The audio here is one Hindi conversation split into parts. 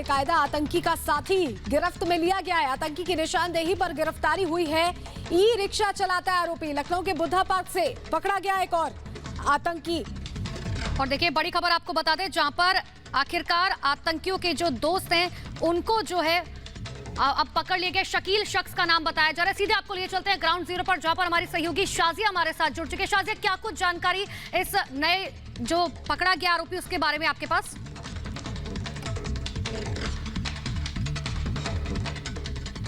अलकायदा आतंकी का साथी गिरफ्त में लिया गया है। आतंकी की निशानदेही पर गिरफ्तारी हुई है। ई रिक्शा चलाता है आरोपी। लखनऊ के बुद्धा पार्क से पकड़ा गया एक और आतंकी। और देखिए बड़ी खबर आपको बता दें, जहां पर आखिरकार आतंकियों के जो दोस्त हैं उनको जो है अब पकड़ लिए गए। शकील शख्स का नाम बताया जा रहा है। सीधे आपको लिए चलते हैं ग्राउंड जीरो पर, जहां पर हमारी सहयोगी शाजिया हमारे साथ जुड़ चुके हैं। शाजिया, क्या कुछ जानकारी इस नए जो पकड़ा गया आरोपी उसके बारे में आपके पास?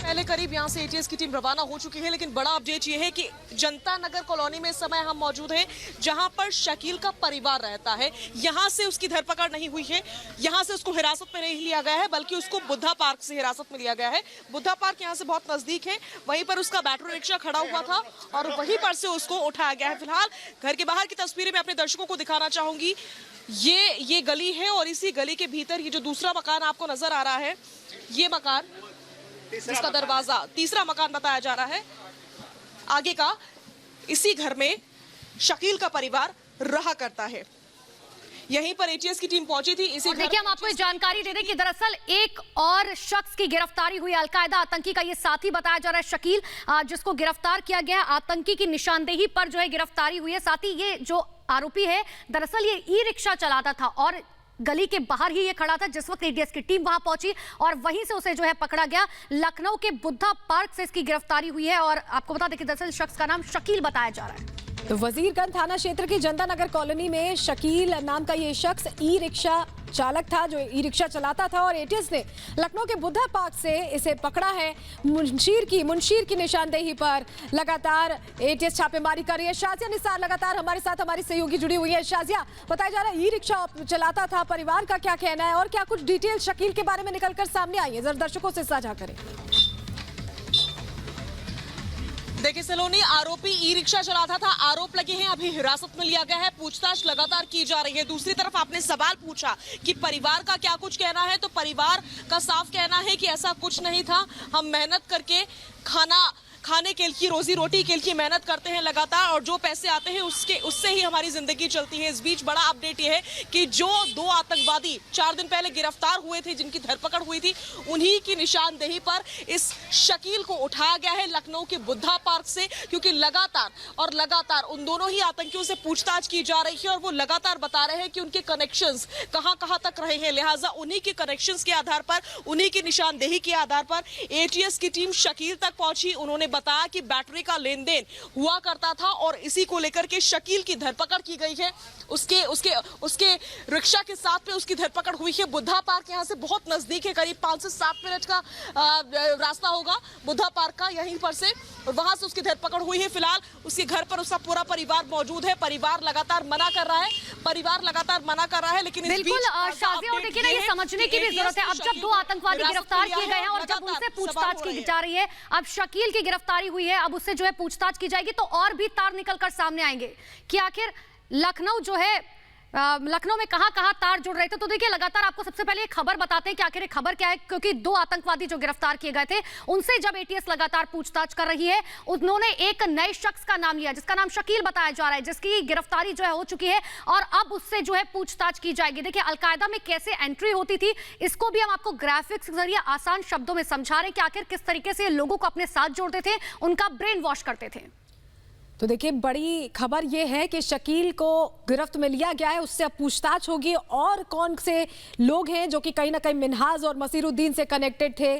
पहले करीब यहां से एटीएस की टीम रवाना हो चुकी है, लेकिन बड़ा अपडेट ये है कि जनता नगर कॉलोनी में इस समय हम मौजूद हैं, जहां पर शकील का परिवार रहता है। यहां से उसकी धरपकड़ नहीं हुई है, यहां से उसको हिरासत में नहीं लिया गया है, बल्कि उसको बुद्धा पार्क से हिरासत में लिया गया है। बुद्धा पार्क यहां से बहुत नजदीक है, वहीं पर उसका बैटरी रिक्शा खड़ा हुआ था और वहीं पर से उसको उठाया गया है। फिलहाल घर के बाहर की तस्वीरें मैं अपने दर्शकों को दिखाना चाहूंगी। ये गली है और इसी गली के भीतर ये जो दूसरा मकान आपको नजर आ रहा है, ये मकान, इसका दरवाजा तीसरा मकान बताया जा रहा है आगे का, इसी घर में शकील का परिवार रहा करता है। यहीं पर एटीएस की टीम पहुंची थी। इसी देखिए हम आपको ये जानकारी दे दें कि दरअसल एक और शख्स की गिरफ्तारी हुई। अलकायदा आतंकी का ये साथी बताया जा रहा है शकील, जिसको गिरफ्तार किया गया। आतंकी की निशानदेही पर जो है गिरफ्तारी हुई है। साथ ही ये जो आरोपी है दरअसल ये ई रिक्शा चलाता था और गली के बाहर ही ये खड़ा था जिस वक्त एटीएस की टीम वहां पहुंची और वहीं से उसे जो है पकड़ा गया। लखनऊ के बुद्धा पार्क से इसकी गिरफ्तारी हुई है और आपको बता दें कि दरअसल शख्स का नाम शकील बताया जा रहा है। तो वजीरगंज थाना क्षेत्र की जनता नगर कॉलोनी में शकील नाम का ये शख्स ई रिक्शा चालक था, जो ई रिक्शा चलाता था और एटीएस ने लखनऊ के बुद्धा पार्क से इसे पकड़ा है। मुंशीर की निशानदेही पर लगातार एटीएस छापेमारी कर रही है। शाजिया निसार लगातार हमारे साथ हमारी सहयोगी जुड़ी हुई है। शाजिया, बताया जा रहा है ई रिक्शा चलाता था, परिवार का क्या कहना है और क्या कुछ डिटेल शकील के बारे में निकलकर सामने आई है, जरा दर्शकों से साझा करें। देखिए सलोनी, आरोपी ई रिक्शा चलाता था, आरोप लगे हैं, अभी हिरासत में लिया गया है, पूछताछ लगातार की जा रही है। दूसरी तरफ आपने सवाल पूछा कि परिवार का क्या कुछ कहना है, तो परिवार का साफ कहना है कि ऐसा कुछ नहीं था। हम मेहनत करके खाने के लिए, रोजी रोटी के लिए मेहनत करते हैं लगातार और जो पैसे आते हैं उससे ही हमारी जिंदगी चलती है। इस बीच बड़ा अपडेट ये है कि जो दो आतंकवादी 4 दिन पहले गिरफ्तार हुए थे, जिनकी धरपकड़ हुई थी, उन्हीं की निशानदेही पर इस शकील को उठाया गया है लखनऊ के बुद्धा पार्क से, क्योंकि लगातार उन दोनों ही आतंकियों से पूछताछ की जा रही है और वो लगातार बता रहे हैं कि उनके कनेक्शंस कहां तक रहे हैं। लिहाजा उन्हीं के कनेक्शंस के आधार पर, उन्हीं की निशानदेही के आधार पर एटीएस की टीम शकील तक पहुंची। उन्होंने बताया कि बैटरी का लेन देन हुआ करता था और इसी को लेकर के शकील की धरपकड़ की गई है। उसके रिक्शा के साथ में उसकी धरपकड़ हुई है। बुद्धा पार्क यहां से बहुत नजदीक है, करीब 5 से 7 मिनट का रास्ता होगा बुद्धा पार्क का, यहीं पर से, और वहां से उसकी धरपकड़ हुई है। फिलहाल उसके घर पर उसका पूरा परिवार मौजूद है। परिवार लगातार मना कर रहा है, लेकिन बिल्कुल शाजिया, और देखिए ना, ये समझने की भी जरूरत है। अब जब 2 आतंकवादी गिरफ्तार किए गए हैं और जब उनसे पूछताछ की जा रही है, अब शकील की गिरफ्तारी हुई है, अब उससे जो है पूछताछ की जाएगी तो और भी तार निकलकर सामने आएंगे कि आखिर लखनऊ जो है, लखनऊ में कहां तार जुड़ रहे थे। तो देखिए लगातार आपको सबसे पहले एक खबर बताते हैं कि आखिर खबर क्या है, क्योंकि 2 आतंकवादी जो गिरफ्तार किए गए थे उनसे जब एटीएस लगातार पूछताछ कर रही है, उन्होंने एक नए शख्स का नाम लिया जिसका नाम शकील बताया जा रहा है, जिसकी गिरफ्तारी जो है हो चुकी है और अब उससे जो है पूछताछ की जाएगी। देखिए अलकायदा में कैसे एंट्री होती थी, इसको भी हम आपको ग्राफिक्स के जरिए आसान शब्दों में समझा रहे हैं कि आखिर किस तरीके से लोगों को अपने साथ जोड़ते थे, उनका ब्रेन वॉश करते थे। तो देखिए बड़ी खबर यह है कि शकील को गिरफ्त में लिया गया है, उससे अब पूछताछ होगी और कौन से लोग हैं जो कि कहीं ना कहीं मिन्हाज और मसीरुद्दीन से कनेक्टेड थे,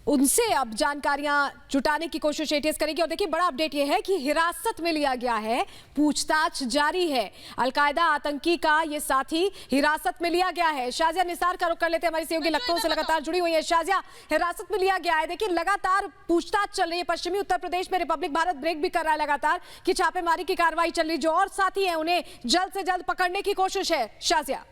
उनसे अब जानकारियां जुटाने की कोशिश एटीएस करेगी। और देखिए बड़ा अपडेट यह है कि हिरासत में लिया गया है, पूछताछ जारी है। अलकायदा आतंकी का ये साथी हिरासत में लिया गया है। शाजिया निसार का रुख कर लेते हैं, हमारी सहयोगी लखनऊ से लगातार जुड़ी हुई है। शाजिया, हिरासत में लिया गया है, देखिए लगातार पूछताछ चल रही है। पश्चिमी उत्तर प्रदेश में रिपब्लिक भारत ब्रेक भी कर रहा है लगातार कि छापेमारी की कार्रवाई चल रही, जो और साथी है उन्हें जल्द से जल्द पकड़ने की कोशिश है। शाजिया,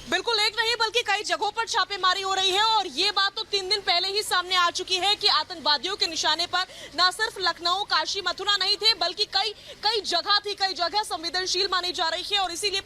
बिल्कुल एक नहीं बल्कि कई जगहों पर छापेमारी हो रही है और ये बात तो 3 दिन पहले ही सामने आ चुकी है कि आतंकवादियों के निशाने पर न सिर्फ लखनऊ, काशी, मथुरा नहीं थे बल्कि कई जगह थी, कई जगह संवेदनशील मानी जा रही है और इसीलिए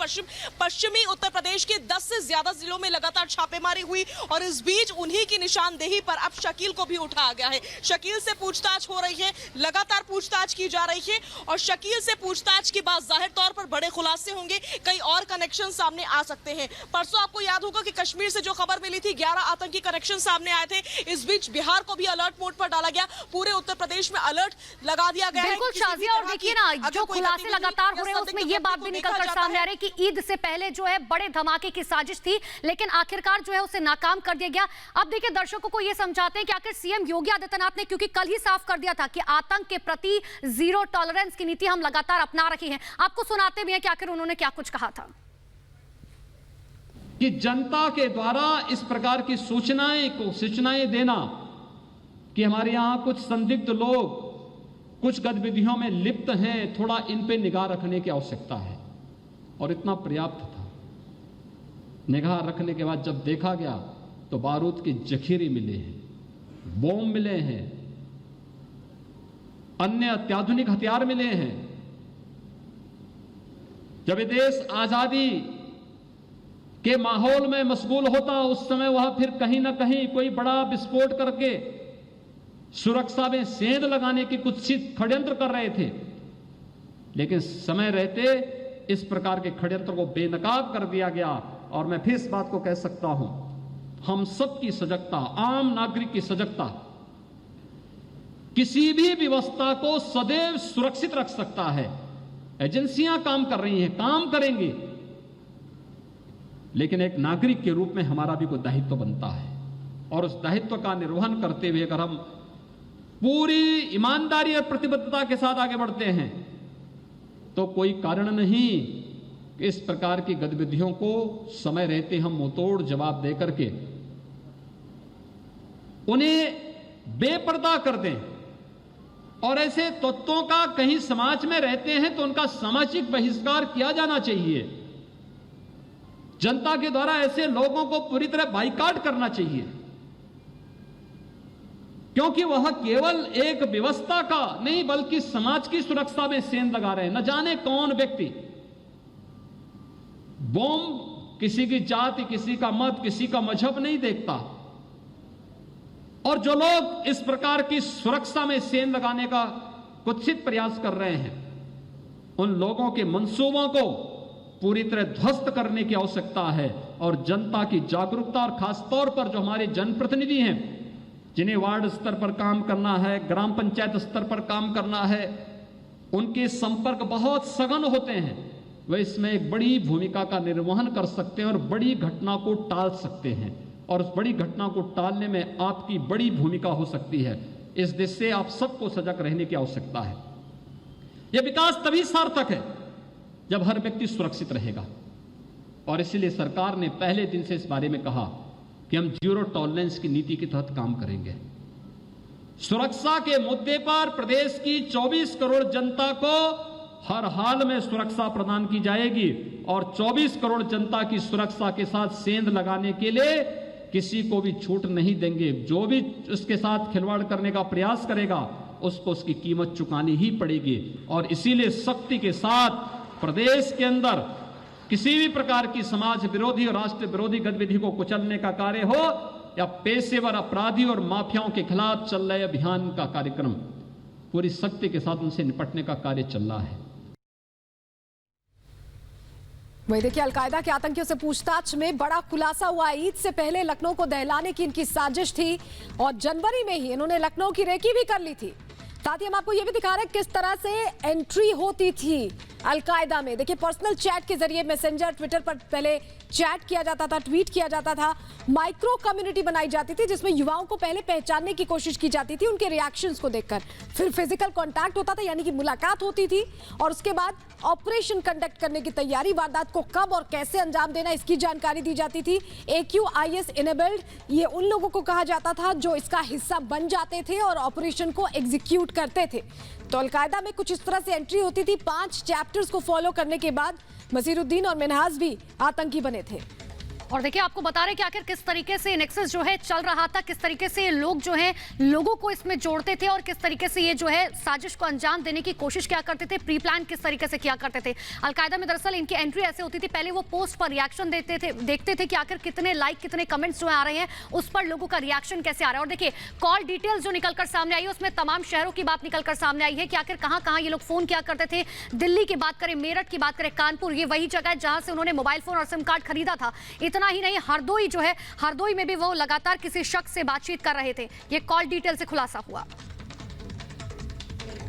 पश्चिमी उत्तर प्रदेश के 10 से ज्यादा जिलों में लगातार छापेमारी हुई और इस बीच उन्हीं की निशानदेही पर अब शकील को भी उठाया गया है। शकील से पूछताछ हो रही है, लगातार पूछताछ की जा रही है और शकील से पूछताछ के बाद जाहिर तौर पर बड़े खुलासे होंगे, कई और कनेक्शन सामने आ सकते हैं। परसों आपको याद होगा कि कश्मीर से जो खबर मिली थी 11 आतंकी कनेक्शन सामने आए थे। इस बीच बिहार को भी अलर्ट मोड पर डाला गया, पूरे उत्तर प्रदेश में अलर्ट लगा दिया गया है। बिल्कुल शाजिया, और देखिए ना जो खुलासे लगातार हो रहे हैं उसमें ये बात भी निकलकर सामने आ रही है कि ईद से पहले जो है बड़े धमाके की साजिश थी लेकिन आखिरकार जो है उसे नाकाम कर दिया गया। अब देखिए दर्शकों को ये समझाते हैं कि आखिर सीएम योगी आदित्यनाथ ने क्योंकि कल ही साफ कर दिया था कि आतंक के प्रति जीरो टॉलरेंस की नीति हम लगातार अपना रहे हैं। आपको सुनाते भी हैं कि आखिर उन्होंने क्या कुछ कहा था। कि जनता के द्वारा इस प्रकार की सूचनाएं देना कि हमारे यहां कुछ संदिग्ध लोग कुछ गतिविधियों में लिप्त हैं, थोड़ा इन पे निगाह रखने की आवश्यकता है और इतना पर्याप्त था। निगाह रखने के बाद जब देखा गया तो बारूद के जखीरे मिले हैं, बम मिले हैं, अन्य अत्याधुनिक हथियार मिले हैं। जब ये देश आजादी के माहौल में मशगूल होता उस समय वह फिर कहीं ना कहीं कोई बड़ा विस्फोट करके सुरक्षा में सेंध लगाने की कुत्सित षड्यंत्र कर रहे थे, लेकिन समय रहते इस प्रकार के षड्यंत्र को बेनकाब कर दिया गया। और मैं फिर इस बात को कह सकता हूं, हम सबकी सजगता, आम नागरिक की सजगता किसी भी व्यवस्था को सदैव सुरक्षित रख सकता है। एजेंसियां काम कर रही हैं, काम करेंगे, लेकिन एक नागरिक के रूप में हमारा भी कोई दायित्व बनता है और उस दायित्व का निर्वहन करते हुए अगर हम पूरी ईमानदारी और प्रतिबद्धता के साथ आगे बढ़ते हैं तो कोई कारण नहीं कि इस प्रकार की गतिविधियों को समय रहते हम मुंहतोड़ जवाब देकर के उन्हें बेपर्दा कर दें। और ऐसे तत्वों का कहीं समाज में रहते हैं तो उनका सामाजिक बहिष्कार किया जाना चाहिए। जनता के द्वारा ऐसे लोगों को पूरी तरह बाइकाट करना चाहिए, क्योंकि वह केवल एक व्यवस्था का नहीं बल्कि समाज की सुरक्षा में सेंध लगा रहे हैं। न जाने कौन व्यक्ति बम किसी की जाति, किसी का मत, किसी का मजहब नहीं देखता, और जो लोग इस प्रकार की सुरक्षा में सेंध लगाने का कुत्सित प्रयास कर रहे हैं उन लोगों के मंसूबों को पूरी तरह ध्वस्त करने की आवश्यकता है। और जनता की जागरूकता और खासतौर पर जो हमारे जनप्रतिनिधि हैं जिन्हें वार्ड स्तर पर काम करना है, ग्राम पंचायत स्तर पर काम करना है, उनके संपर्क बहुत सघन होते हैं। वे इसमें एक बड़ी भूमिका का निर्वहन कर सकते हैं और बड़ी घटना को टाल सकते हैं और उस बड़ी घटना को टालने में आपकी बड़ी भूमिका हो सकती है। इस दिशा से आप सबको सजग रहने की आवश्यकता है। यह विकास तभी सार्थक है जब हर व्यक्ति सुरक्षित रहेगा और इसीलिए सरकार ने पहले दिन से इस बारे में कहा कि हम जीरो टॉलरेंस की नीति के तहत काम करेंगे। सुरक्षा के मुद्दे पर प्रदेश की 24 करोड़ जनता को हर हाल में सुरक्षा प्रदान की जाएगी और 24 करोड़ जनता की सुरक्षा के साथ सेंध लगाने के लिए किसी को भी छूट नहीं देंगे। जो भी उसके साथ खिलवाड़ करने का प्रयास करेगा उसको उसकी कीमत चुकानी ही पड़ेगी। और इसीलिए सख्ती के साथ प्रदेश के अंदर किसी भी प्रकार की समाज विरोधी और राष्ट्र विरोधी गतिविधि को कुचलने का कार्य हो या पेशेवर अपराधी और माफियाओं के खिलाफ चल रहे अभियान का कार्यक्रम, पूरी सख्ती के साथ उनसे निपटने का कार्य चल रहा है। वही देखिए, अलकायदा के आतंकियों से पूछताछ में बड़ा खुलासा हुआ। ईद से पहले लखनऊ को दहलाने की इनकी साजिश थी और जनवरी में ही इन्होंने लखनऊ की रेकी भी कर ली थी। साथ ही हम आपको ये भी दिखा रहे हैं किस तरह से एंट्री होती थी अलकायदा में। देखिए, पर्सनल चैट के जरिए मैसेंजर, ट्विटर पर पहले चैट किया जाता था, ट्वीट किया जाता था, माइक्रो कम्युनिटी बनाई जाती थी जिसमें युवाओं को पहले पहचानने की कोशिश की जाती थी उनके रिएक्शंस को देखकर। फिर फिजिकल कांटेक्ट होता था, यानी कि मुलाकात होती थी और उसके बाद ऑपरेशन कंडक्ट करने की तैयारी, वारदात को कब और कैसे अंजाम देना इसकी जानकारी दी जाती थी। AQIS इनेबल्ड, ये उन लोगों को कहा जाता था जो इसका हिस्सा बन जाते थे और ऑपरेशन को एग्जीक्यूट करते थे। तो अलकायदा में कुछ इस तरह से एंट्री होती थी। 5 चैप्टर्स को फॉलो करने के बाद मसीरुद्दीन और मिन्हाज भी आतंकी बने थे। और देखिए आपको बता रहे कि आखिर किस तरीके से नेक्सस जो है चल रहा था, किस तरीके से लोग जो है लोगों को इसमें जोड़ते थे और किस तरीके से ये जो है साजिश को अंजाम देने की कोशिश क्या करते थे, प्री प्लान किस तरीके से किया करते थे। अलकायदा में दरअसल इनकी एंट्री ऐसे होती थी, पहले वो पोस्ट पर रिएक्शन देखते थे कि आखिर कितने लाइक, कितने कमेंट्स जो आ रहे हैं, उस पर लोगों का रिएक्शन कैसे आ रहा है। और देखिए कॉल डिटेल्स जो निकलकर सामने आई है उसमें तमाम शहरों की बात निकलकर सामने आई है कि आखिर कहां ये लोग फोन किया करते थे। दिल्ली की बात करें, मेरठ की बात करें, कानपुर, ये वही जगह है जहां से उन्होंने मोबाइल फोन और सिम कार्ड खरीदा था। इतना ही नहीं, हरदोई जो है, हरदोई में भी वो लगातार किसी शख्स से बातचीत कर रहे थे। ये कॉल डिटेल से खुलासा हुआ।